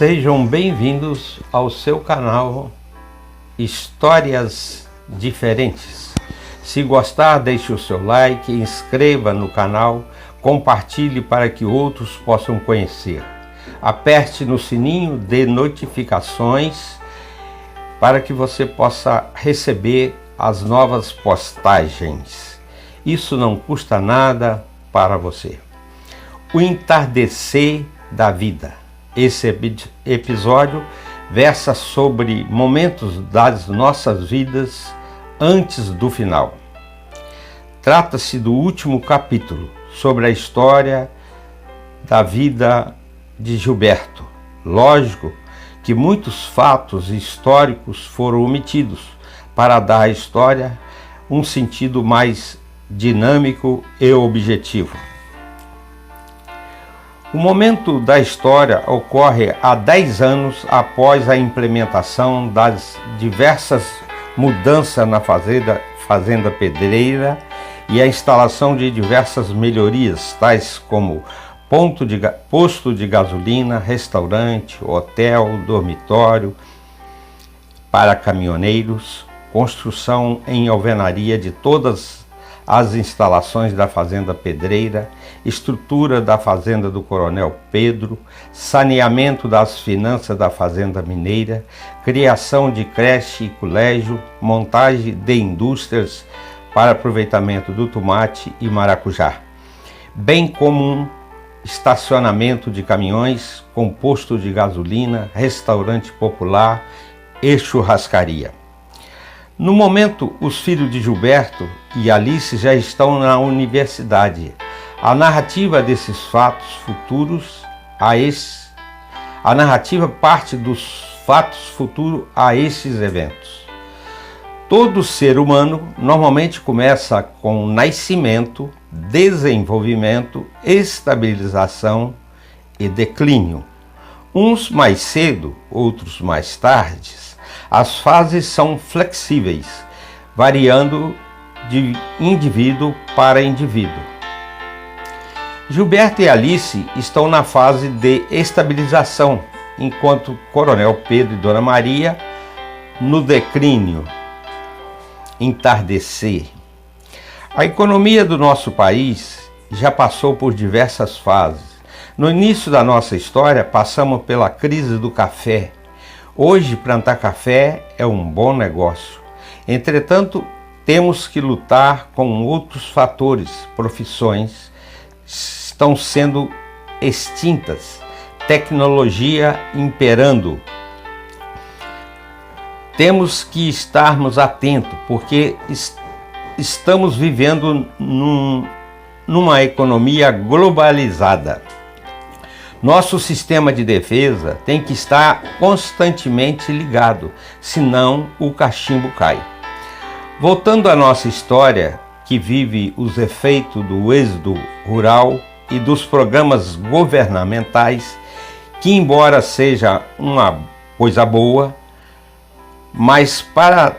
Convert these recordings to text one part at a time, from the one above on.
Sejam bem-vindos ao seu canal Histórias Diferentes. Se gostar, deixe o seu like, inscreva no canal, compartilhe para que outros possam conhecer. Aperte no sininho de notificações para que você possa receber as novas postagens. Isso não custa nada para você. O entardecer da vida. Esse episódio versa sobre momentos das nossas vidas antes do final. Trata-se do último capítulo sobre a história da vida de Gilberto. Lógico que muitos fatos históricos foram omitidos para dar à história um sentido mais dinâmico e objetivo. O momento da história ocorre há 10 anos após a implementação das diversas mudanças na Fazenda Pedreira e a instalação de diversas melhorias, tais como posto de gasolina, restaurante, hotel, dormitório para caminhoneiros, construção em alvenaria de todas as instalações da Fazenda Pedreira, estrutura da Fazenda do Coronel Pedro, saneamento das finanças da Fazenda Mineira, criação de creche e colégio, montagem de indústrias para aproveitamento do tomate e maracujá, bem como um estacionamento de caminhões com posto de gasolina, restaurante popular e churrascaria. No momento, os filhos de Gilberto e Alice já estão na universidade. A narrativa desses fatos futuros a narrativa parte dos fatos futuros a esses eventos. Todo ser humano normalmente começa com nascimento, desenvolvimento, estabilização e declínio. Uns mais cedo, outros mais tarde. As fases são flexíveis, variando de indivíduo para indivíduo. Gilberto e Alice estão na fase de estabilização, enquanto Coronel Pedro e Dona Maria no declínio, entardecer. A economia do nosso país já passou por diversas fases. No início da nossa história, passamos pela crise do café. Hoje, plantar café é um bom negócio. Entretanto, temos que lutar com outros fatores. Profissões estão sendo extintas, tecnologia imperando. Temos que estarmos atentos, porque estamos vivendo numa economia globalizada. Nosso sistema de defesa tem que estar constantemente ligado, senão o cachimbo cai. Voltando à nossa história, que vive os efeitos do êxodo rural e dos programas governamentais, que embora seja uma coisa boa, mas para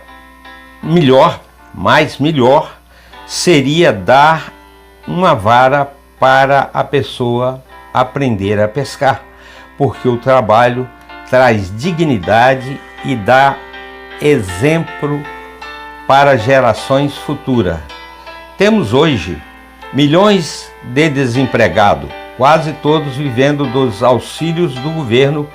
melhor seria dar uma vara para a pessoa aprender a pescar, porque o trabalho traz dignidade e dá exemplo para gerações futuras. Temos hoje milhões de desempregados, quase todos vivendo dos auxílios do governo.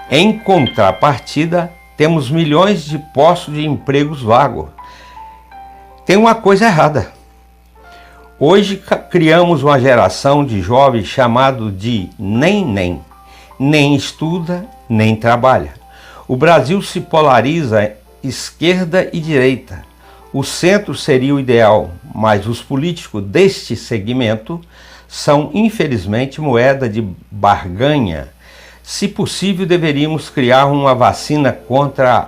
Em contrapartida, temos milhões de postos de empregos vagos. Tem uma coisa errada. Hoje criamos uma geração de jovens chamado de nem estuda, nem trabalha. O Brasil se polariza esquerda e direita. O centro seria o ideal, mas os políticos deste segmento são, infelizmente, moeda de barganha. Se possível, deveríamos criar uma vacina contra a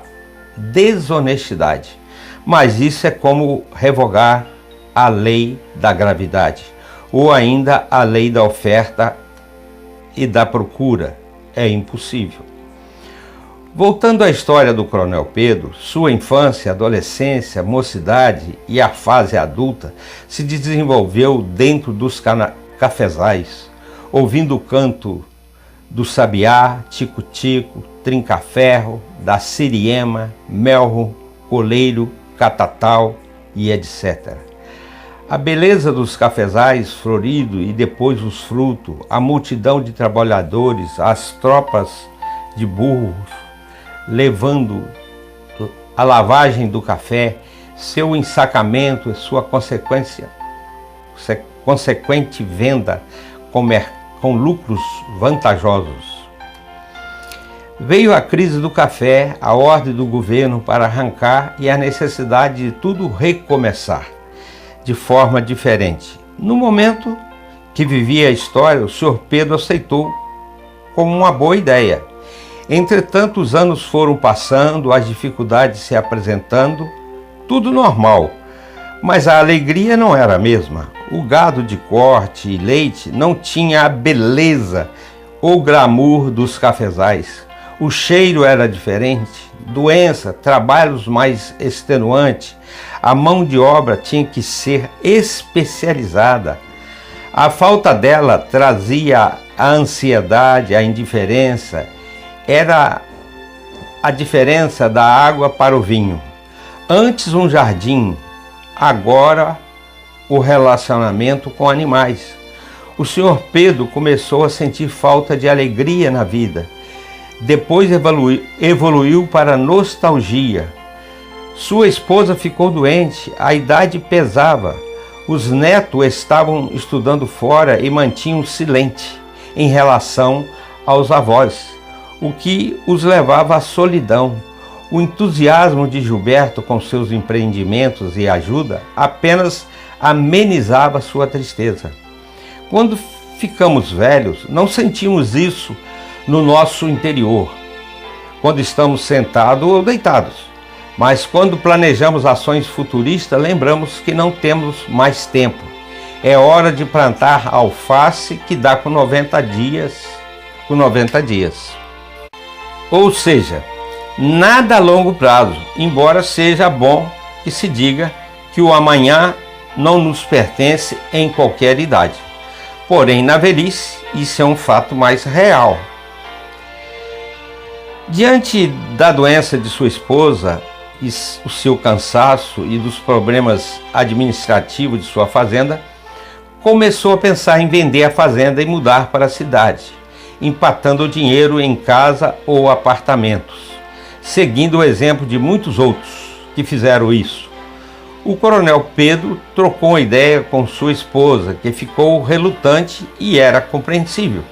desonestidade, mas isso é como revogar a lei da gravidade, ou ainda a lei da oferta e da procura. É impossível. Voltando à história do Coronel Pedro, sua infância, adolescência, mocidade e a fase adulta se desenvolveu dentro dos cafezais, ouvindo o canto do sabiá, tico-tico, trinca-ferro, da siriema, melro, coleiro, catatal e etc. A beleza dos cafezais floridos e depois os frutos, a multidão de trabalhadores, as tropas de burros, levando a lavagem do café, seu ensacamento e sua consequente venda com lucros vantajosos. Veio a crise do café, a ordem do governo para arrancar e a necessidade de tudo recomeçar de forma diferente. No momento que vivia a história, o Sr. Pedro aceitou como uma boa ideia. Entretanto, os anos foram passando, as dificuldades se apresentando, tudo normal, mas a alegria não era a mesma. O gado de corte e leite não tinha a beleza ou glamour dos cafezais. O cheiro era diferente, doença, trabalhos mais extenuantes, a mão de obra tinha que ser especializada. A falta dela trazia a ansiedade, a indiferença, era a diferença da água para o vinho. Antes um jardim, agora o relacionamento com animais. O Sr. Pedro começou a sentir falta de alegria na vida. Depois evoluiu para nostalgia. Sua esposa ficou doente, a idade pesava. Os netos estavam estudando fora e mantinham silente em relação aos avós, o que os levava à solidão. O entusiasmo de Gilberto com seus empreendimentos e ajuda apenas amenizava sua tristeza. Quando ficamos velhos, não sentimos isso no nosso interior, quando estamos sentados ou deitados. Mas quando planejamos ações futuristas, lembramos que não temos mais tempo. É hora de plantar alface que dá com 90 dias. Ou seja, nada a longo prazo, embora seja bom que se diga que o amanhã não nos pertence em qualquer idade. Porém, na velhice, isso é um fato mais real. Diante da doença de sua esposa, e o seu cansaço e dos problemas administrativos de sua fazenda, começou a pensar em vender a fazenda e mudar para a cidade, empatando o dinheiro em casa ou apartamentos, seguindo o exemplo de muitos outros que fizeram isso. O coronel Pedro trocou a ideia com sua esposa, que ficou relutante e era compreensível,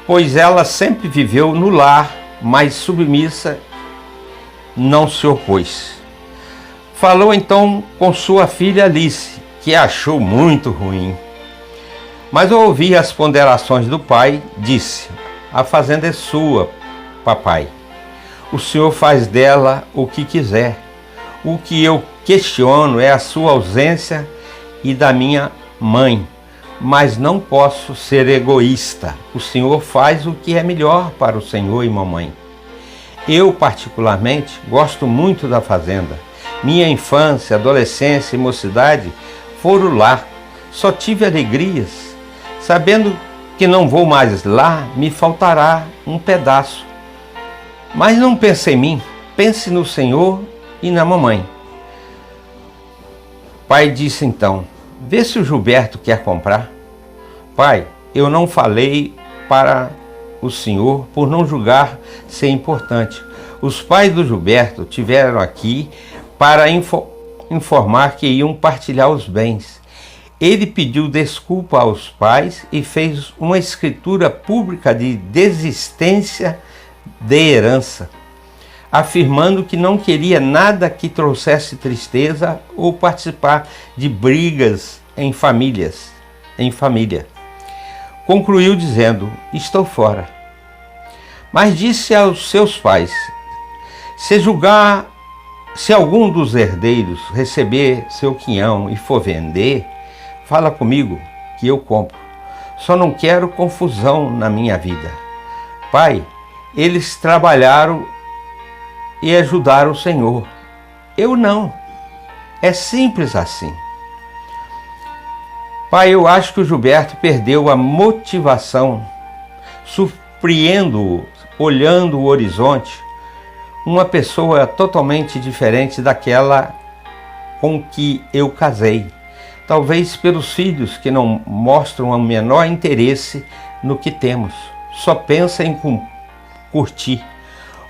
pois ela sempre viveu no lar, mas submissa, não se opôs. Falou então com sua filha Alice, que achou muito ruim. Mas ao ouvir as ponderações do pai, disse: "A fazenda é sua, papai. O senhor faz dela o que quiser. O que eu questiono é a sua ausência e da minha mãe. Mas não posso ser egoísta. O senhor faz o que é melhor para o senhor e mamãe. Eu, particularmente, gosto muito da fazenda. Minha infância, adolescência e mocidade foram lá. Só tive alegrias. Sabendo que não vou mais lá, me faltará um pedaço. Mas não pense em mim, pense no Senhor e na mamãe." Pai disse então: "Vê se o Gilberto quer comprar." "Pai, eu não falei para o senhor por não julgar ser importante. Os pais do Gilberto tiveram aqui para informar que iam partilhar os bens. Ele pediu desculpa aos pais e fez uma escritura pública de desistência de herança, afirmando que não queria nada que trouxesse tristeza ou participar de brigas em família. Concluiu dizendo: "Estou fora." Mas disse aos seus pais: Se algum dos herdeiros receber seu quinhão e for vender, fala comigo que eu compro. Só não quero confusão na minha vida. Pai, eles trabalharam e ajudaram o Senhor. Eu não. É simples assim." Pai, eu acho que o Gilberto perdeu a motivação surpreendo-o olhando o horizonte, uma pessoa totalmente diferente daquela com que eu casei. Talvez pelos filhos que não mostram o menor interesse no que temos, só pensa em curtir.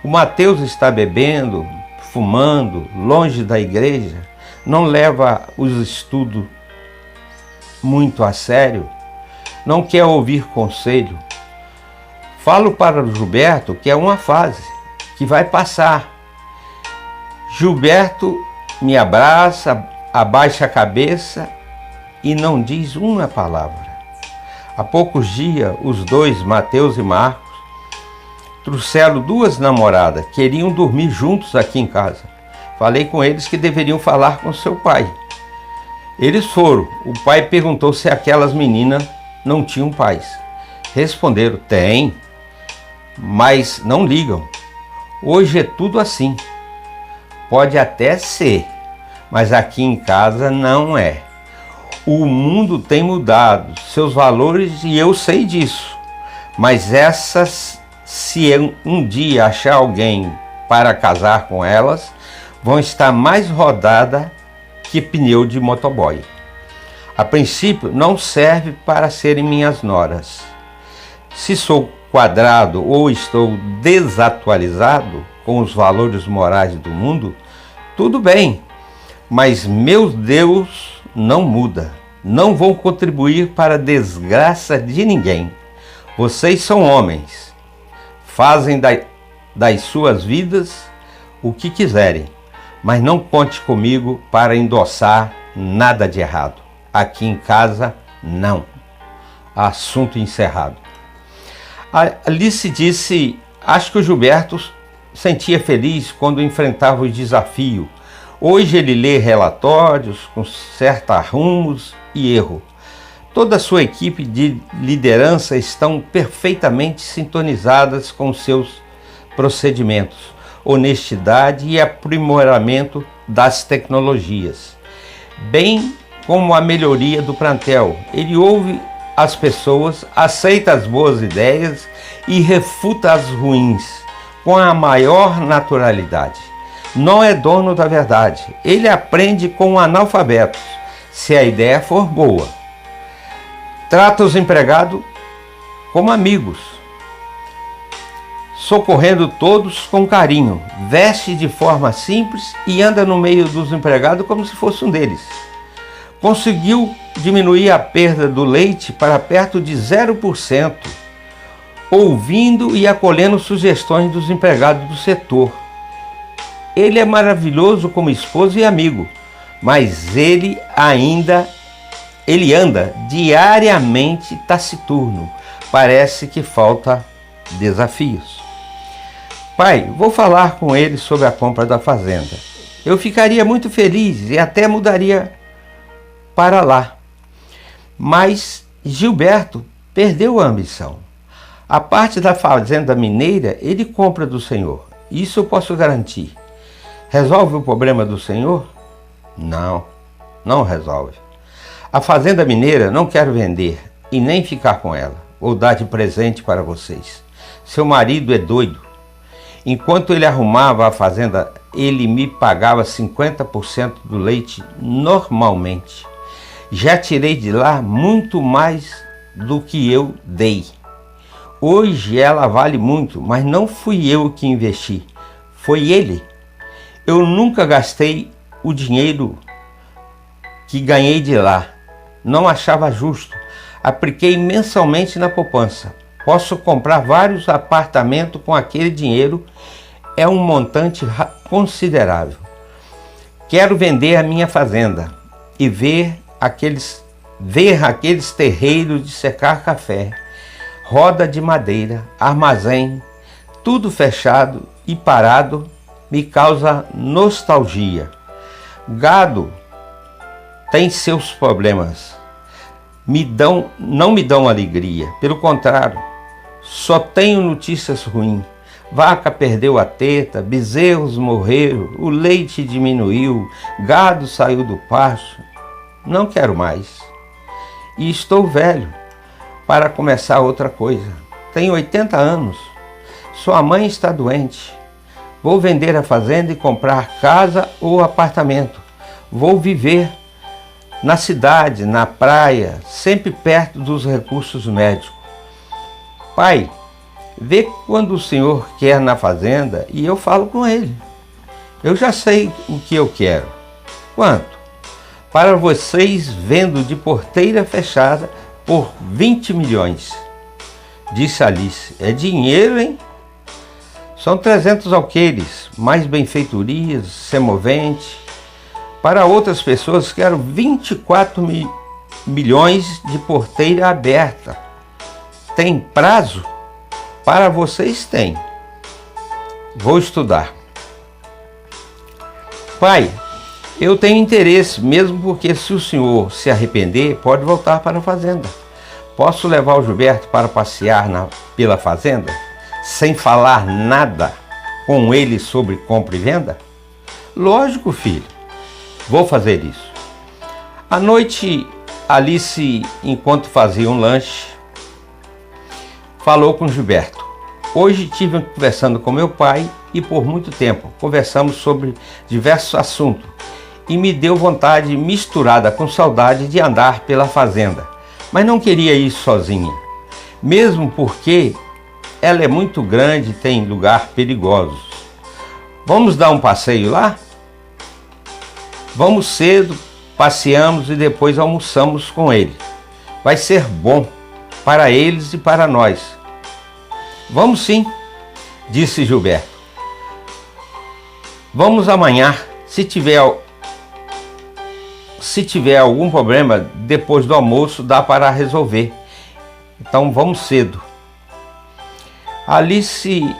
O Mateus está bebendo, fumando, longe da igreja, não leva os estudos muito a sério, não quer ouvir conselho. Falo para o Gilberto que é uma fase, que vai passar. Gilberto me abraça, abaixa a cabeça e não diz uma palavra. Há poucos dias, os dois, Mateus e Marcos, trouxeram duas namoradas, queriam dormir juntos aqui em casa. Falei com eles que deveriam falar com seu pai. Eles foram. O pai perguntou se aquelas meninas não tinham pais. Responderam, tem, mas não ligam. Hoje é tudo assim. Pode até ser, mas aqui em casa não é. O mundo tem mudado, seus valores, e eu sei disso. Mas essas, se eu um dia achar alguém para casar com elas, vão estar mais rodadas que pneu de motoboy. A princípio, não serve para serem minhas noras. Se sou quadrado ou estou desatualizado com os valores morais do mundo, tudo bem, mas meu Deus não muda. Não vou contribuir para a desgraça de ninguém. Vocês são homens, fazem das suas vidas o que quiserem, mas não conte comigo para endossar nada de errado. Aqui em casa, não. Assunto encerrado. A Alice disse, acho que o Gilberto sentia feliz quando enfrentava o desafio. Hoje ele lê relatórios, conserta arrumos e erro. Toda a sua equipe de liderança estão perfeitamente sintonizadas com seus procedimentos, honestidade e aprimoramento das tecnologias, bem como a melhoria do plantel. Ele ouve as pessoas, aceita as boas ideias e refuta as ruins com a maior naturalidade. Não é dono da verdade. Ele aprende com analfabetos, se a ideia for boa. Trata os empregados como amigos, socorrendo todos com carinho. Veste de forma simples e anda no meio dos empregados como se fosse um deles. Conseguiu diminuir a perda do leite para perto de 0%, ouvindo e acolhendo sugestões dos empregados do setor. Ele é maravilhoso como esposo e amigo, mas ele anda diariamente taciturno. Parece que falta desafios. Pai, vou falar com ele sobre a compra da fazenda. Eu ficaria muito feliz e até mudaria para lá. Mas Gilberto perdeu a ambição. A parte da fazenda mineira ele compra do senhor. Isso eu posso garantir. Resolve o problema do senhor? Não, não resolve. A fazenda mineira não quero vender e nem ficar com ela. Vou dar de presente para vocês. Seu marido é doido. Enquanto ele arrumava a fazenda, ele me pagava 50% do leite normalmente. Já tirei de lá muito mais do que eu dei. Hoje ela vale muito, mas não fui eu que investi. Foi ele. Eu nunca gastei o dinheiro que ganhei de lá. Não achava justo. Apliquei mensalmente na poupança. Posso comprar vários apartamentos com aquele dinheiro. É um montante considerável. Quero vender a minha fazenda e ver aqueles terreiros de secar café, roda de madeira, armazém, tudo fechado e parado, me causa nostalgia. Gado tem seus problemas. Não me dão alegria. Pelo contrário, só tenho notícias ruins. Vaca perdeu a teta, bezerros morreram, o leite diminuiu, gado saiu do pasto. Não quero mais. E estou velho para começar outra coisa. tem 80 anos. Sua mãe está doente. Vou vender a fazenda e comprar casa ou apartamento. Vou viver na cidade, na praia, sempre perto dos recursos médicos. Pai, vê quando o senhor quer na fazenda e eu falo com ele. Eu já sei o que eu quero. Quanto? Para vocês vendo de porteira fechada por 20 milhões. Disse Alice. É dinheiro, hein? São 300 alqueires, mais benfeitorias, semovente. Para outras pessoas quero 24 milhões de porteira aberta. Tem prazo? Para vocês tem. Vou estudar. Pai, eu tenho interesse, mesmo porque se o senhor se arrepender, pode voltar para a fazenda. Posso levar o Gilberto para passear pela fazenda, sem falar nada com ele sobre compra e venda? Lógico, filho. Vou fazer isso. À noite, Alice, enquanto fazia um lanche, falou com Gilberto. Hoje estive conversando com meu pai e por muito tempo conversamos sobre diversos assuntos e me deu vontade misturada com saudade de andar pela fazenda, mas não queria ir sozinha, mesmo porque ela é muito grande e tem lugar perigosos. Vamos dar um passeio lá? Vamos cedo, passeamos e depois almoçamos com ele. Vai ser bom para eles e para nós. Vamos sim, disse Gilberto. Vamos amanhã. Se tiver algum problema, depois do almoço dá para resolver. Então vamos cedo. Alice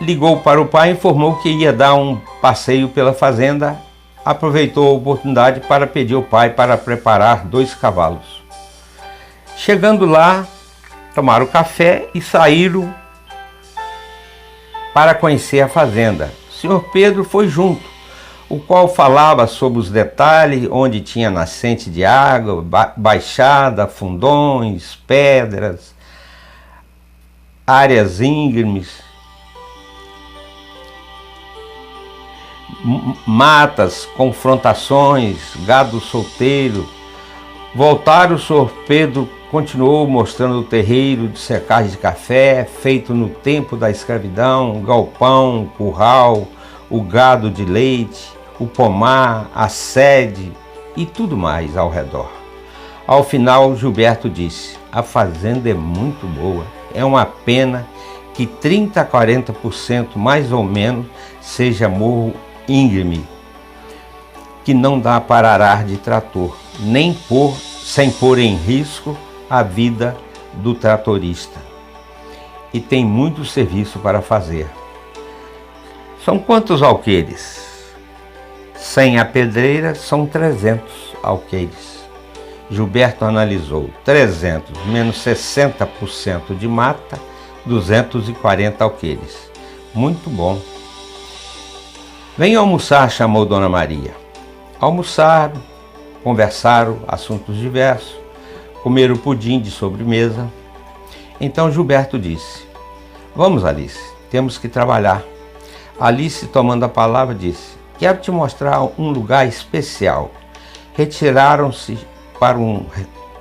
ligou para o pai e informou que ia dar um passeio pela fazenda. Aproveitou a oportunidade para pedir ao pai para preparar 2 cavalos. Chegando lá, tomaram café e saíram para conhecer a fazenda. O senhor Pedro foi junto, o qual falava sobre os detalhes, onde tinha nascente de água, baixada, fundões, pedras, áreas íngremes, matas, confrontações, gado solteiro. Voltaram, o senhor Pedro continuou mostrando o terreiro de secagem de café, feito no tempo da escravidão, o galpão, o curral, o gado de leite, o pomar, a sede e tudo mais ao redor. Ao final, Gilberto disse: a fazenda é muito boa, é uma pena que 30% a 40% mais ou menos seja morro íngreme, que não dá para arar de trator, nem sem pôr em risco a vida do tratorista. E tem muito serviço para fazer. São quantos alqueires? Sem a pedreira são 300 alqueires. Gilberto analisou: 300 menos 60% de mata, 240 alqueires. Muito bom. Vem almoçar, chamou Dona Maria. Almoçaram, conversaram assuntos diversos, comeram pudim de sobremesa. Então Gilberto disse: vamos, Alice, temos que trabalhar. Alice, tomando a palavra, disse: quero te mostrar um lugar especial. Retiraram-se para um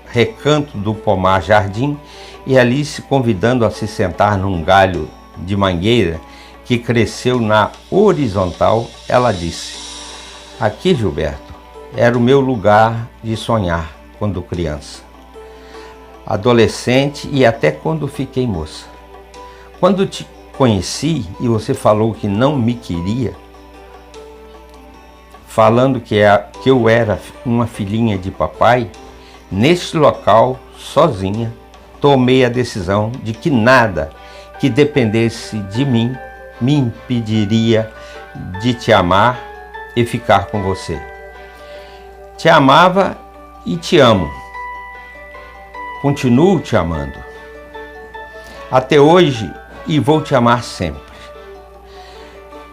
recanto do pomar jardim e Alice, convidando a se sentar num galho de mangueira que cresceu na horizontal, ela disse: aqui, Gilberto, era o meu lugar de sonhar quando criança, adolescente e até quando fiquei moça. Quando te conheci e você falou que não me queria, falando que eu era uma filhinha de papai, neste local, sozinha, tomei a decisão de que nada que dependesse de mim me impediria de te amar e ficar com você. Te amava e te amo. Continuo te amando. Até hoje e vou te amar sempre.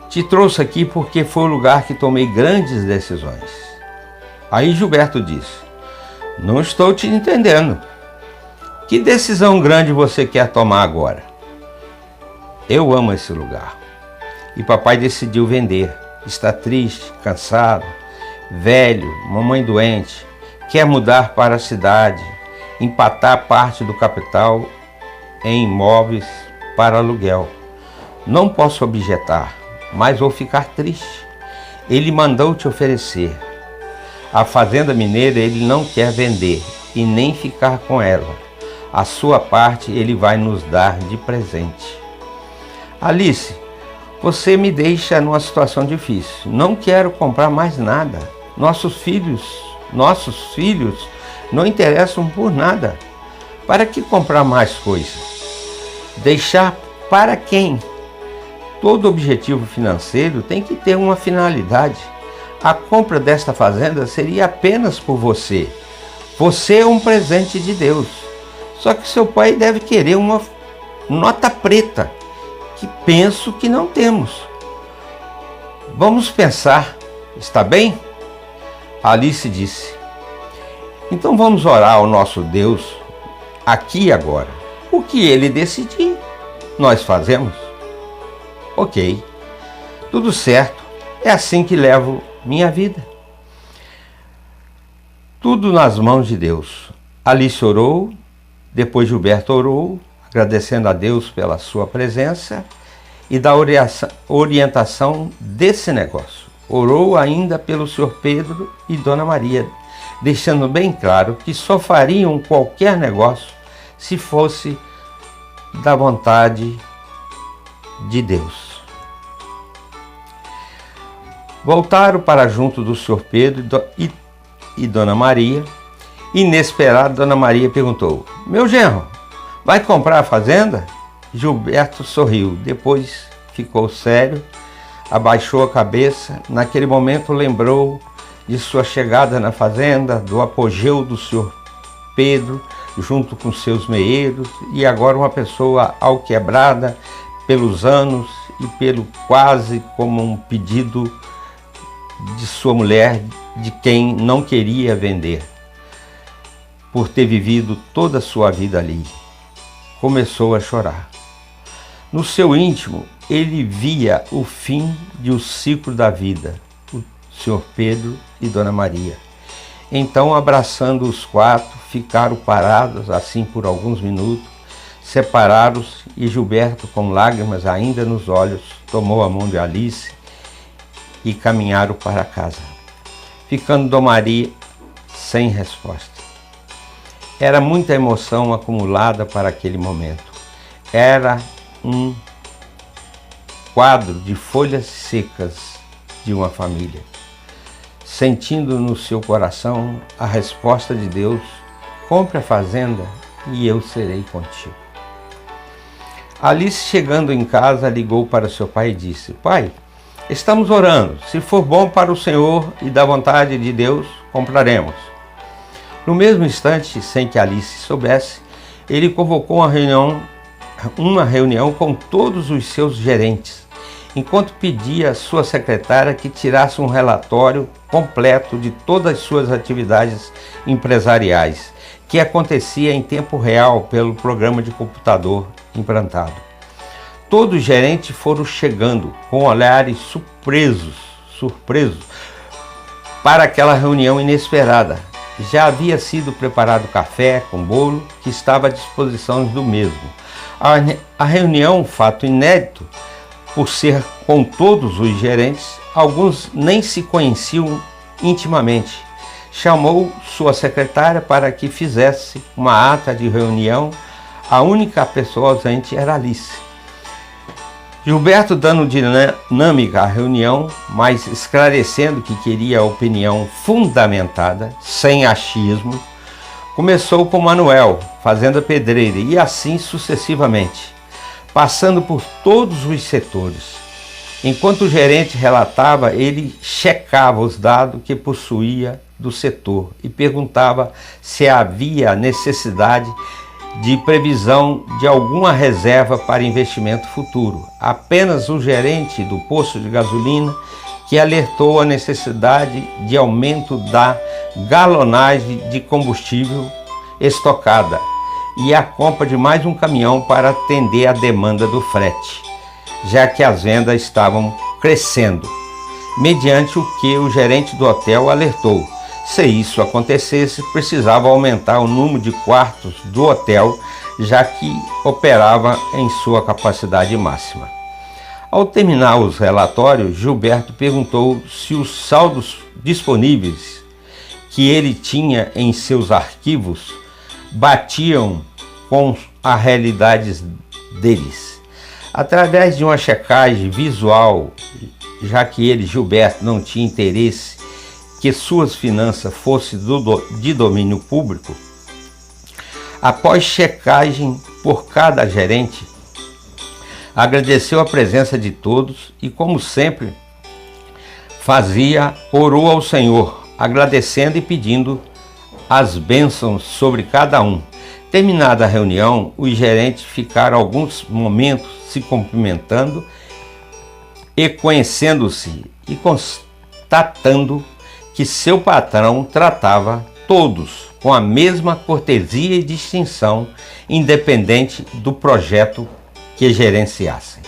Te trouxe aqui porque foi o lugar que tomei grandes decisões. Aí Gilberto disse: não estou te entendendo. Que decisão grande você quer tomar agora? Eu amo esse lugar. E papai decidiu vender. Está triste, cansado, velho, mamãe doente, quer mudar para a cidade, empatar parte do capital em imóveis para aluguel. Não posso objetar, mas vou ficar triste. Ele mandou te oferecer. A fazenda mineira ele não quer vender e nem ficar com ela. A sua parte ele vai nos dar de presente. Alice, você me deixa numa situação difícil. Não quero comprar mais nada. Nossos filhos não interessam por nada. Para que comprar mais coisas? Deixar para quem? Todo objetivo financeiro tem que ter uma finalidade. A compra desta fazenda seria apenas por você. Você é um presente de Deus. Só que seu pai deve querer uma nota preta, que penso que não temos. Vamos pensar, está bem? Alice disse. Então vamos orar ao nosso Deus aqui e agora. O que ele decidir, nós fazemos. Ok, tudo certo, é assim que levo minha vida. Tudo nas mãos de Deus. Alice orou, depois Gilberto orou, agradecendo a Deus pela sua presença e da orientação desse negócio. Orou ainda pelo Sr. Pedro e Dona Maria, deixando bem claro que só fariam qualquer negócio se fosse da vontade de Deus. Voltaram para junto do Sr. Pedro e Dona Maria. Inesperado, Dona Maria perguntou: meu genro, vai comprar a fazenda? Gilberto sorriu, depois ficou sério, abaixou a cabeça. Naquele momento lembrou de sua chegada na fazenda, do apogeu do Sr. Pedro, junto com seus meeiros, e agora uma pessoa alquebrada pelos anos e pelo quase como um pedido de sua mulher, de quem não queria vender, por ter vivido toda a sua vida ali. Começou a chorar. No seu íntimo, ele via o fim de um ciclo da vida, o Sr. Pedro e Dona Maria. Então, abraçando os quatro, ficaram parados assim por alguns minutos, separados, e Gilberto, com lágrimas ainda nos olhos, tomou a mão de Alice e caminharam para casa, ficando Dona Maria sem resposta. Era muita emoção acumulada para aquele momento. Era um quadro de folhas secas de uma família, sentindo no seu coração a resposta de Deus: compre a fazenda e eu serei contigo. Alice, chegando em casa, ligou para seu pai e disse: pai, estamos orando. Se for bom para o Senhor e da vontade de Deus, compraremos. No mesmo instante, sem que Alice soubesse, ele convocou uma reunião com todos os seus gerentes, enquanto pedia à sua secretária que tirasse um relatório completo de todas as suas atividades empresariais, que acontecia em tempo real pelo programa de computador implantado. Todos os gerentes foram chegando com olhares surpresos para aquela reunião inesperada. Já havia sido preparado café com bolo, que estava à disposição do mesmo. A reunião, fato inédito, por ser com todos os gerentes, alguns nem se conheciam intimamente. Chamou sua secretária para que fizesse uma ata de reunião. A única pessoa ausente era Alice. Gilberto, dando dinâmica à reunião, mas esclarecendo que queria a opinião fundamentada, sem achismo, começou com Manuel, fazenda pedreira, e assim sucessivamente, passando por todos os setores. Enquanto o gerente relatava, ele checava os dados que possuía do setor e perguntava se havia necessidade de previsão de alguma reserva para investimento futuro. Apenas o gerente do posto de gasolina que alertou a necessidade de aumento da galonagem de combustível estocada e a compra de mais um caminhão para atender a demanda do frete. já que as vendas estavam crescendo, mediante o que o gerente do hotel alertou. Se isso acontecesse, precisava aumentar o número de quartos do hotel, já que operava em sua capacidade máxima. Ao terminar os relatórios, Gilberto perguntou se os saldos disponíveis que ele tinha em seus arquivos batiam com a realidade deles. Através de uma checagem visual, já que ele, Gilberto, não tinha interesse que suas finanças fossem de domínio público, após checagem por cada gerente, agradeceu a presença de todos e, como sempre fazia, orou ao Senhor, agradecendo e pedindo as bênçãos sobre cada um. Terminada a reunião, os gerentes ficaram alguns momentos se cumprimentando e conhecendo-se e constatando que seu patrão tratava todos com a mesma cortesia e distinção, independente do projeto que gerenciassem.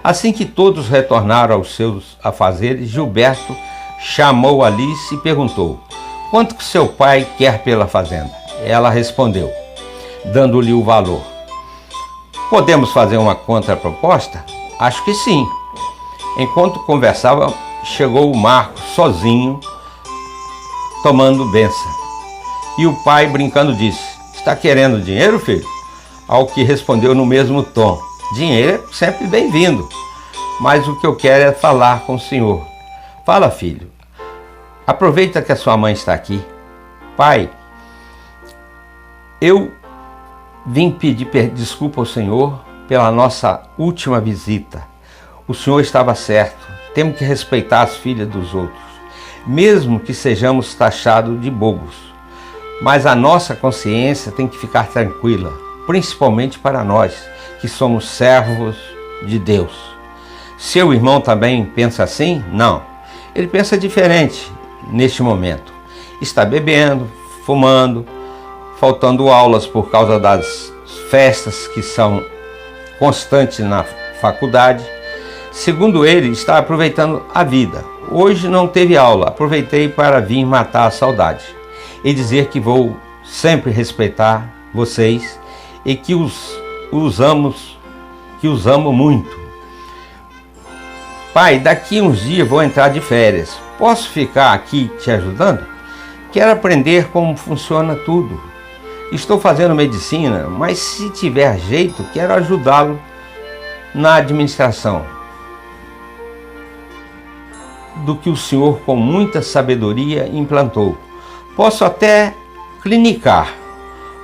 Assim que todos retornaram aos seus afazeres, Gilberto chamou Alice e perguntou: quanto que seu pai quer pela fazenda? Ela respondeu, dando-lhe o valor. Podemos fazer uma contraproposta? Acho que sim. Enquanto conversava, chegou o Marcos sozinho, tomando benção. E o pai, brincando, disse: está querendo dinheiro, filho? Ao que respondeu no mesmo tom: dinheiro é sempre bem-vindo, mas o que eu quero é falar com o senhor. Fala, filho. Aproveita que a sua mãe está aqui. Pai, eu vim pedir desculpa ao senhor pela nossa última visita. O senhor estava certo. Temos que respeitar as filhas dos outros, mesmo que sejamos taxados de bobos. Mas a nossa consciência tem que ficar tranquila, principalmente para nós, que somos servos de Deus. Seu irmão também pensa assim? Não. Ele pensa diferente neste momento. Está bebendo, fumando, faltando aulas por causa das festas que são constantes na faculdade. Segundo ele, está aproveitando a vida. Hoje não teve aula, aproveitei para vir matar a saudade e dizer que vou sempre respeitar vocês e que os amo muito. Pai, daqui uns dias vou entrar de férias. Posso ficar aqui te ajudando? Quero aprender como funciona tudo. Estou fazendo medicina, mas se tiver jeito, quero ajudá-lo na administração do que o senhor com muita sabedoria implantou. Posso até clinicar,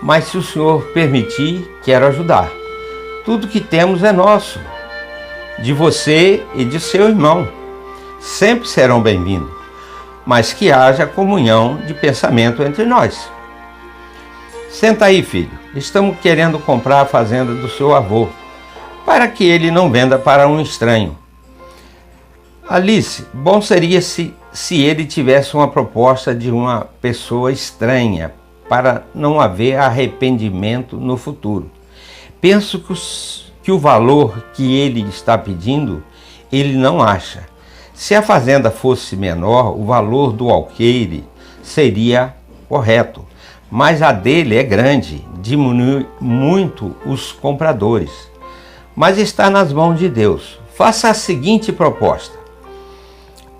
mas se o senhor permitir, quero ajudar. Tudo que temos é nosso, de você e de seu irmão. Sempre serão bem-vindos, mas que haja comunhão de pensamento entre nós. Senta aí, filho. Estamos querendo comprar a fazenda do seu avô, para que ele não venda para um estranho. Alice, bom seria se ele tivesse uma proposta de uma pessoa estranha, para não haver arrependimento no futuro. Penso que o valor que ele está pedindo, ele não acha. Se a fazenda fosse menor, o valor do alqueire seria correto, mas a dele é grande, diminui muito os compradores. Mas está nas mãos de Deus. Faça a seguinte proposta: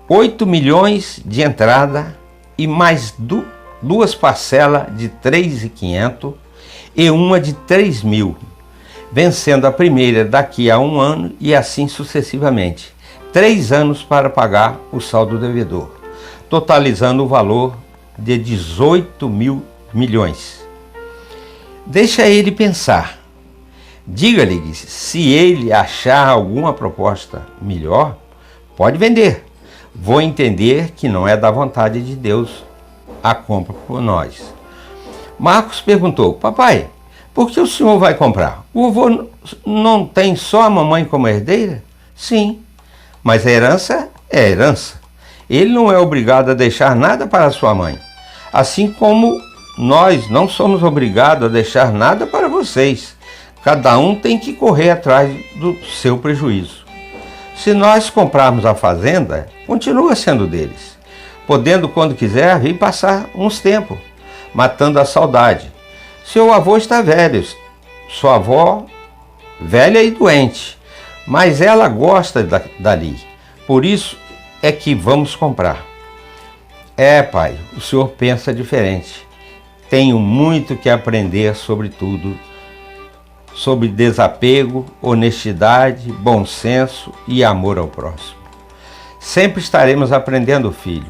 8 milhões de entrada e mais duas parcelas de 3.500 e uma de 3.000, vencendo a primeira daqui a 1 ano e assim sucessivamente. 3 anos para pagar o saldo devedor, totalizando o valor de 18 mil milhões. Deixa ele pensar. Diga-lhe se ele achar alguma proposta melhor, pode vender. Vou entender que não é da vontade de Deus a compra por nós. Marcos perguntou: papai, por que o senhor vai comprar? O avô não tem só a mamãe como herdeira? Sim, mas a herança é herança. Ele não é obrigado a deixar nada para sua mãe, assim como nós não somos obrigados a deixar nada para vocês. Cada um tem que correr atrás do seu prejuízo. Se nós comprarmos a fazenda, continua sendo deles, podendo, quando quiser, vir passar uns tempos, matando a saudade. Seu avô está velho, sua avó velha e doente, mas ela gosta dali. Por isso é que vamos comprar. É, pai, o senhor pensa diferente. Tenho muito que aprender sobre tudo, sobre desapego, honestidade, bom senso e amor ao próximo. Sempre estaremos aprendendo, filho,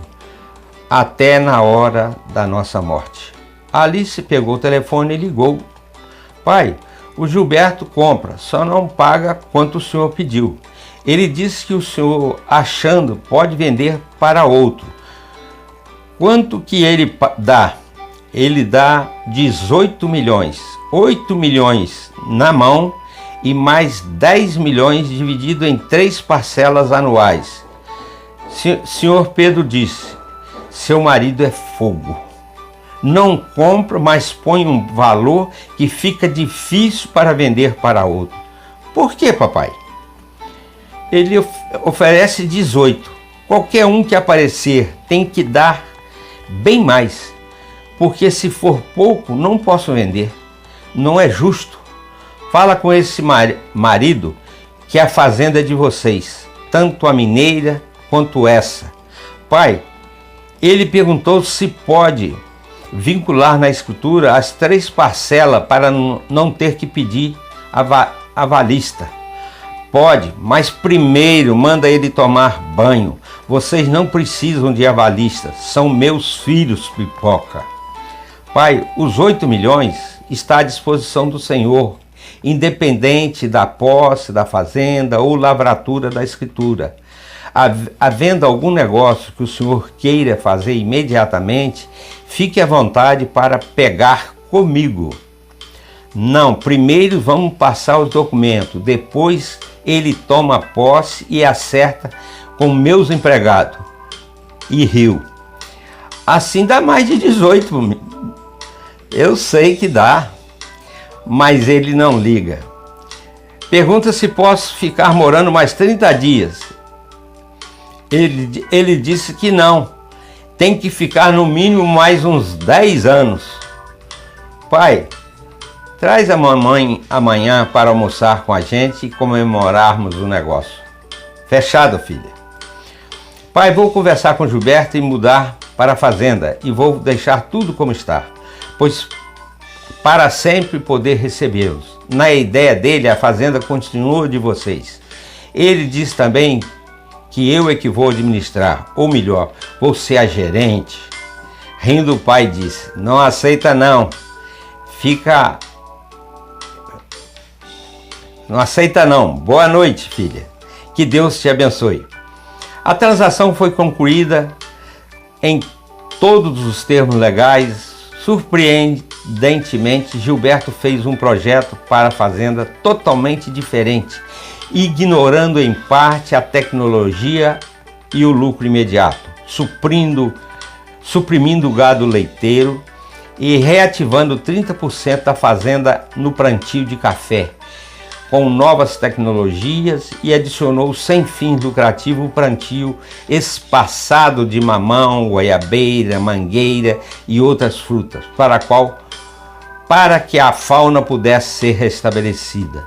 até na hora da nossa morte. Alice pegou o telefone e ligou. Pai, o Gilberto compra, só não paga quanto o senhor pediu. Ele disse que o senhor, achando, pode vender para outro. Quanto que ele dá? Ele dá 18 milhões. 8 milhões na mão e mais 10 milhões dividido em 3 parcelas anuais. Senhor Pedro disse, seu marido é fogo. Não compra, mas põe um valor que fica difícil para vender para outro. Por que, papai? Ele oferece 18. Qualquer um que aparecer tem que dar bem mais, porque se for pouco, não posso vender. Não é justo. Fala com esse marido que a fazenda é de vocês, tanto a mineira quanto essa. Pai, ele perguntou se pode vincular na escritura as 3 parcelas para não ter que pedir avalista. Pode, mas primeiro manda ele tomar banho. Vocês não precisam de avalista, são meus filhos, pipoca. Pai, os 8 milhões está à disposição do Senhor, independente da posse da fazenda ou lavratura da escritura. Havendo algum negócio que o senhor queira fazer imediatamente, fique à vontade para pegar comigo. Não, primeiro vamos passar os documentos, depois ele toma posse e acerta com meus empregados. E riu. Assim dá mais de 18. Eu sei que dá, mas ele não liga. Pergunta se posso ficar morando mais 30 dias. Ele disse que não. Tem que ficar no mínimo mais uns 10 anos. Pai, traz a mamãe amanhã para almoçar com a gente e comemorarmos o negócio. Fechado, filha. Pai, vou conversar com o Gilberto e mudar para a fazenda e vou deixar tudo como está, pois para sempre poder recebê-los. Na ideia dele, a fazenda continua de vocês. Ele diz também que eu é que vou administrar, ou melhor, vou ser a gerente. Rindo, o pai disse, não aceita não. Não aceita não. Boa noite, filha. Que Deus te abençoe. A transação foi concluída em todos os termos legais. Surpreendentemente, Gilberto fez um projeto para a fazenda totalmente diferente, ignorando em parte a tecnologia e o lucro imediato, suprimindo o gado leiteiro e reativando 30% da fazenda no plantio de café, com novas tecnologias, e adicionou sem fins lucrativos o plantio espaçado de mamão, goiabeira, mangueira e outras frutas, para que a fauna pudesse ser restabelecida,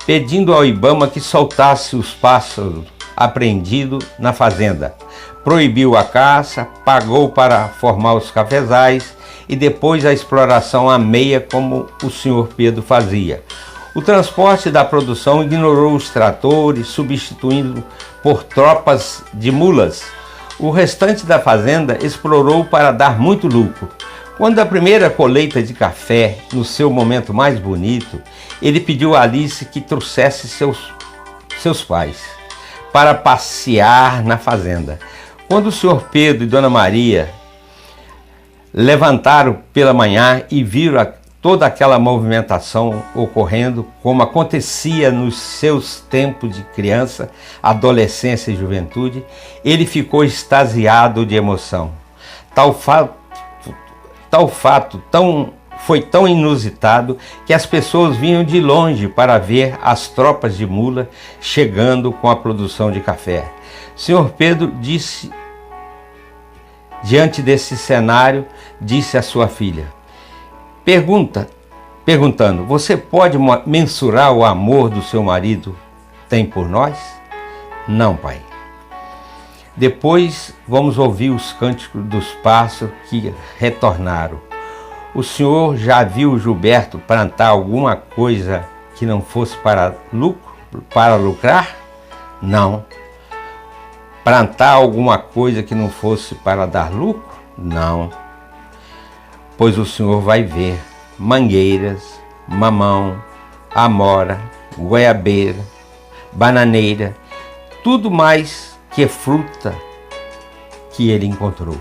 pedindo ao IBAMA que soltasse os pássaros apreendidos na fazenda. Proibiu a caça, pagou para formar os cafezais e depois a exploração à meia, como o senhor Pedro fazia. O transporte da produção ignorou os tratores, substituindo por tropas de mulas. O restante da fazenda explorou para dar muito lucro. Quando a primeira colheita de café, no seu momento mais bonito, ele pediu a Alice que trouxesse seus pais para passear na fazenda. Quando o senhor Pedro e Dona Maria levantaram pela manhã e viram toda aquela movimentação ocorrendo, como acontecia nos seus tempos de criança, adolescência e juventude, ele ficou extasiado de emoção. Tal fato tão foi tão inusitado que as pessoas vinham de longe para ver as tropas de mula chegando com a produção de café. Senhor Pedro disse, diante desse cenário, disse à sua filha, perguntando, você pode mensurar o amor do seu marido tem por nós? Não, pai. Depois vamos ouvir os cânticos dos pássaros que retornaram. O senhor já viu Gilberto plantar alguma coisa que não fosse para lucrar? Não. Plantar alguma coisa que não fosse para dar lucro? Não. Pois o senhor vai ver mangueiras, mamão, amora, goiabeira, bananeira, tudo mais que fruta que ele encontrou.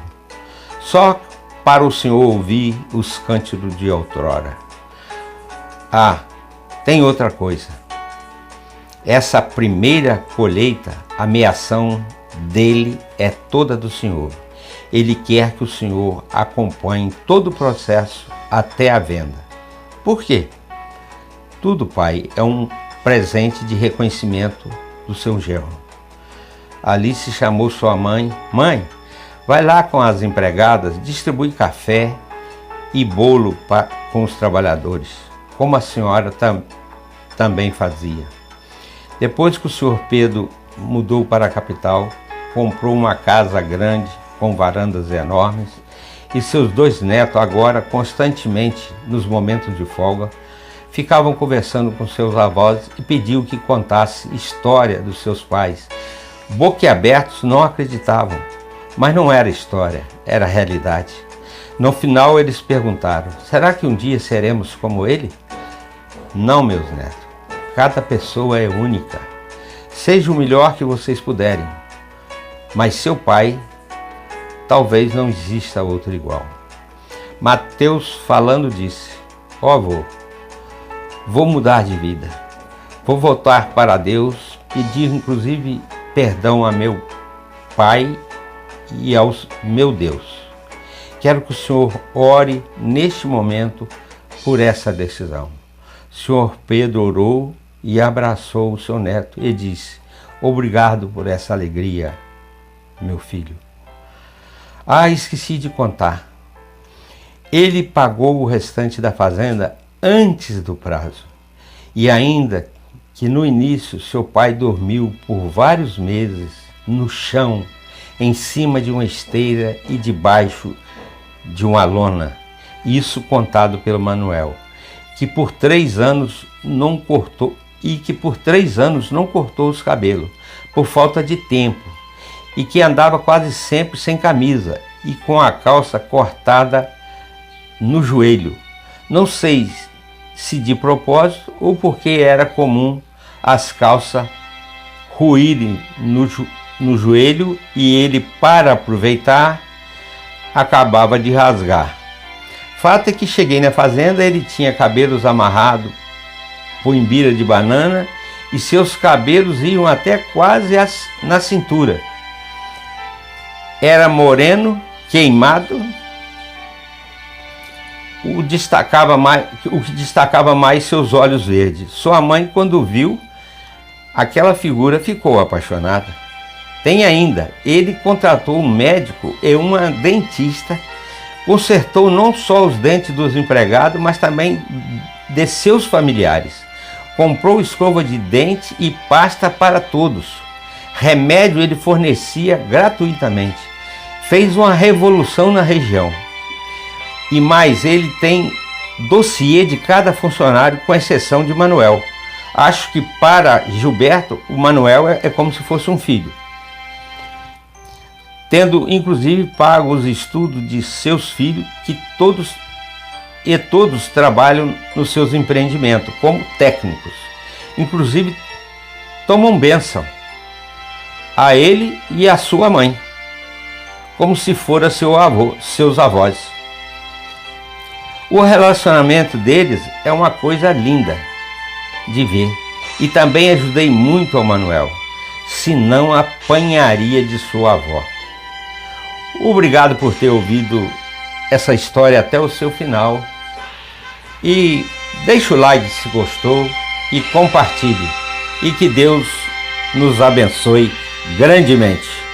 Só para o senhor ouvir os cânticos de outrora. Ah, tem outra coisa. Essa primeira colheita, a meação dele é toda do Senhor. Ele quer que o Senhor acompanhe todo o processo até a venda. Por quê? Tudo, pai, é um presente de reconhecimento do seu genro. Alice chamou sua mãe. Mãe, vai lá com as empregadas, distribui café e bolo com os trabalhadores, como a senhora também fazia. Depois que o senhor Pedro mudou para a capital, comprou uma casa grande com varandas enormes e seus 2 netos agora constantemente, nos momentos de folga, ficavam conversando com seus avós e pediu que contasse história dos seus pais. Boquiabertos não acreditavam, mas não era história, era realidade. No final eles perguntaram, será que um dia seremos como ele? Não, meus netos, cada pessoa é única. Seja o melhor que vocês puderem, mas seu pai, talvez não exista outro igual. Mateus falando disse, avô, vou mudar de vida, vou voltar para Deus, pedir inclusive perdão a meu pai e ao meu Deus. Quero que o senhor ore neste momento por essa decisão. O senhor Pedro orou e abraçou o seu neto e disse, obrigado por essa alegria, meu filho. Ah, esqueci de contar. Ele pagou o restante da fazenda antes do prazo. E ainda que no início seu pai dormiu por vários meses no chão, em cima de uma esteira e debaixo de uma lona. Isso contado pelo Manuel, que por 3 anos não cortou os cabelos, por falta de tempo, e que andava quase sempre sem camisa e com a calça cortada no joelho. Não sei se de propósito ou porque era comum as calças ruírem no joelho e ele, para aproveitar, acabava de rasgar. Fato é que cheguei na fazenda, ele tinha cabelos amarrados por imbira de banana e seus cabelos iam até quase na cintura. Era moreno, queimado, o que destacava mais seus olhos verdes. Sua mãe, quando viu aquela figura, ficou apaixonada. Tem ainda, ele contratou um médico e uma dentista, consertou não só os dentes dos empregados, mas também de seus familiares. Comprou escova de dente e pasta para todos. Remédio ele fornecia gratuitamente. Fez uma revolução na região. E mais, ele tem dossiê de cada funcionário, com exceção de Manuel. Acho que para Gilberto, o Manuel é como se fosse um filho. Tendo inclusive pago os estudos de seus filhos, que todos trabalham nos seus empreendimentos como técnicos. Inclusive tomam bênção a ele e a sua mãe, como se fora seus avós. O relacionamento deles é uma coisa linda de ver. E também ajudei muito ao Manuel, senão apanharia de sua avó. Obrigado por ter ouvido essa história até o seu final. e deixe o like se gostou e compartilhe. E que Deus nos abençoe grandemente.